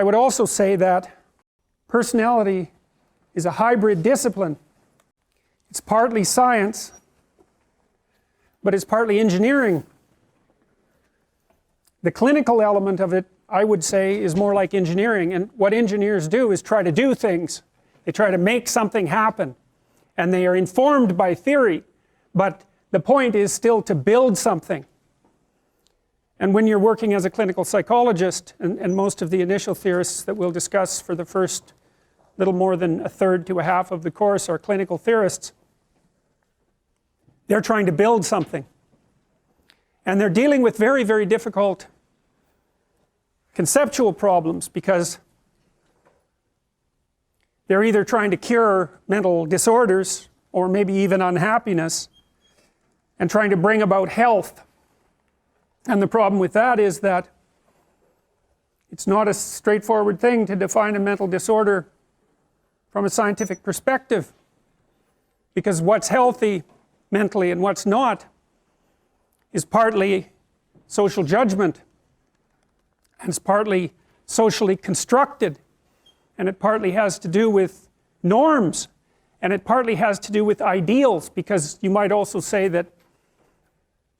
I would also say that personality is a hybrid discipline. It's partly science, but it's partly engineering. The clinical element of it, I would say, is more like engineering, and what engineers do is try to do things. They try to make something happen, and they are informed by theory, but the point is still to build something. And when you're working as a clinical psychologist, and most of the initial theorists that we'll discuss for the first little more than a third to a half of the course are clinical theorists, they're trying to build something. And they're dealing with very, very difficult conceptual problems, because they're either trying to cure mental disorders or maybe even unhappiness and trying to bring about health. And the problem with that is that it's not a straightforward thing to define a mental disorder from a scientific perspective, because what's healthy mentally and what's not is partly social judgment, and it's partly socially constructed, and it partly has to do with norms, and it partly has to do with ideals, because you might also say that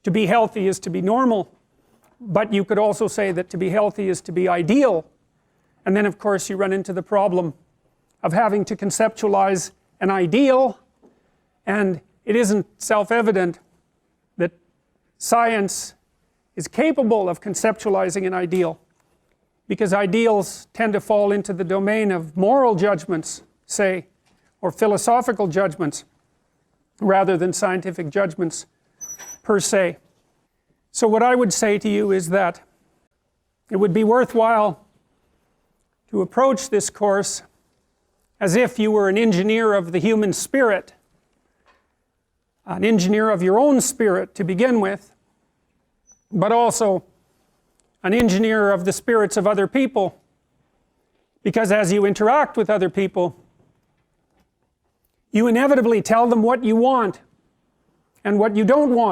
to be healthy is to be normal, but you could also say that to be healthy is to be ideal. And then of course you run into the problem of having to conceptualize an ideal, and it isn't self-evident that science is capable of conceptualizing an ideal, because ideals tend to fall into the domain of moral judgments, say, or philosophical judgments, rather than scientific judgments per se. So what I would say to you is that it would be worthwhile to approach this course as if you were an engineer of the human spirit, an engineer of your own spirit to begin with, but also an engineer of the spirits of other people, because as you interact with other people, you inevitably tell them what you want and what you don't want.